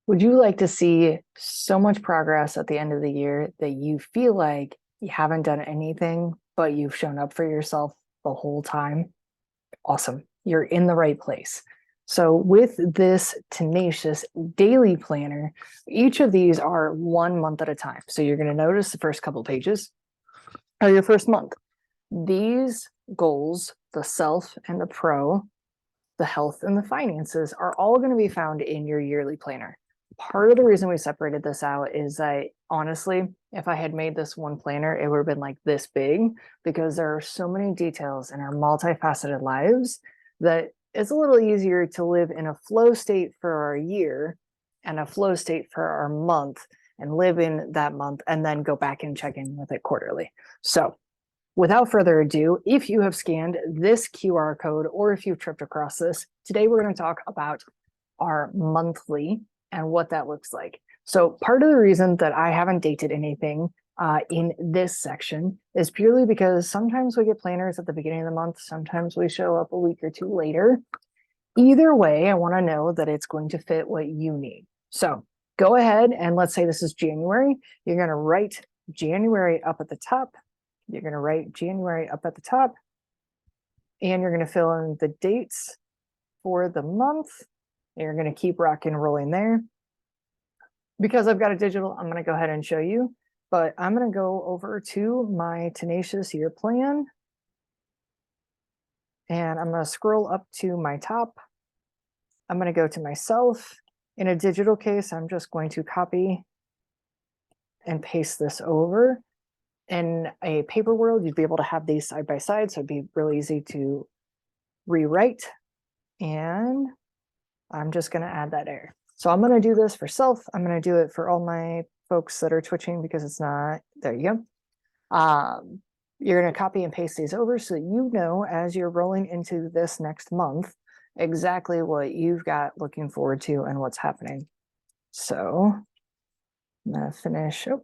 Would you like to see so much progress at the end of the year that you feel like you haven't done anything, but you've shown up for yourself the whole time? Awesome. You're in the right place. So, with this Tenacious daily planner, each of these are 1 month at a time. So, you're going to notice the first couple pages are your first month. These goals, the self and the pro, the health and the finances, are all going to be found in your yearly planner. Part of the reason we separated this out is that honestly, if I had made this one planner, it would have been like this big because there are so many details in our multifaceted lives that it's a little easier to live in a flow state for our year and a flow state for our month and live in that month and then go back and check in with it quarterly. So without further ado, if you have scanned this QR code or if you've tripped across this, today we're going to talk about our monthly and what that looks like. So part of the reason that I haven't dated anything in this section is purely because sometimes we get planners at the beginning of the month, sometimes we show up a week or two later. Either way, I want to know that it's going to fit what you need. So go ahead and let's say this is January. You're going to write January up at the top. You're going to write January up at the top, and you're going to fill in the dates for the month. And you're going to keep rocking and rolling there. Because I've got a digital, I'm going to go ahead and show you, but I'm going to go over to my Tenacious year plan. And I'm going to scroll up to my top. I'm going to go to myself. In a digital case, I'm just going to copy and paste this over. In a paper world, you'd be able to have these side by side, so it'd be really easy to rewrite. And I'm just going to add that error. So I'm going to do this for self. I'm going to do it for all my folks that are twitching because it's not, there you go. You're going to copy and paste these over so that you know as you're rolling into this next month exactly what you've got looking forward to and what's happening. So I'm going to finish. Oh,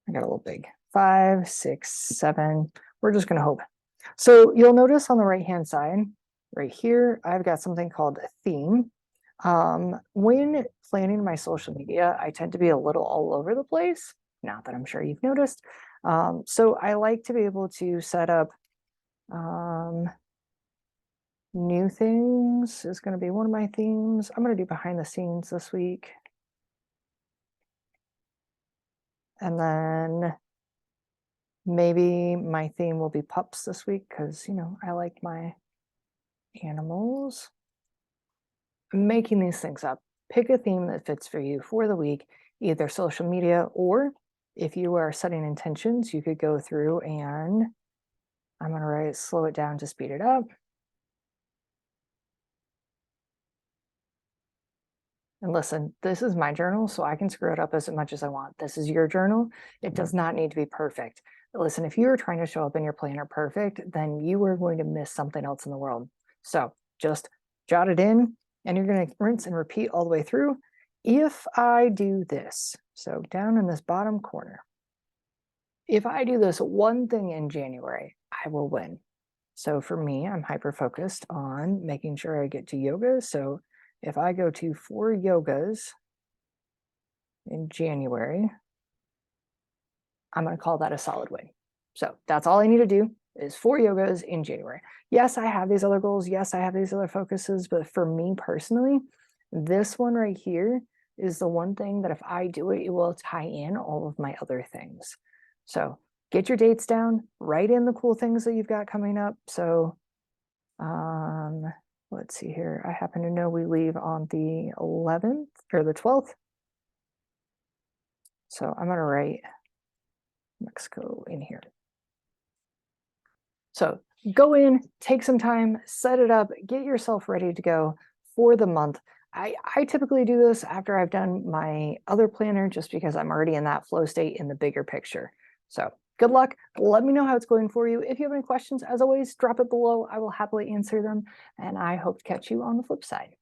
I got a little big. 5, 6, 7. We're just going to hope. So you'll notice on the right-hand side, right here, I've got something called a theme. When planning my social media, I tend to be a little all over the place. Not that I'm sure you've noticed. So I like to be able to set up new things is going to be one of my themes. I'm going to do behind the scenes this week. And then maybe my theme will be pups this week because, you know, I like my animals. I'm making these things up. Pick a theme that fits for you for the week, either social media or if you are setting intentions, you could go through and I'm going to write slow it down to speed it up. And listen, this is my journal, so I can screw it up as much as I want. This is your journal. It does not need to be perfect. But listen, if you are trying to show up in your planner perfect, then you are going to miss something else in the world. So just jot it in, and you're going to rinse and repeat all the way through. If I do this, so down in this bottom corner, if I do this one thing in January, I will win. So for me, I'm hyper focused on making sure I get to yoga. So if I go to 4 yogas in January, I'm going to call that a solid win. So that's all I need to do is 4 yogas in January. Yes, I have these other goals. Yes, I have these other focuses. But for me personally, this one right here is the one thing that if I do it, it will tie in all of my other things. So get your dates down, write in the cool things that you've got coming up. So let's see here. I happen to know we leave on the 11th or the 12th. So I'm going to write Mexico in here. So go in, take some time, set it up, get yourself ready to go for the month. I typically do this after I've done my other planner just because I'm already in that flow state in the bigger picture. So good luck. Let me know how it's going for you. If you have any questions, as always, drop it below. I will happily answer them, and I hope to catch you on the flip side.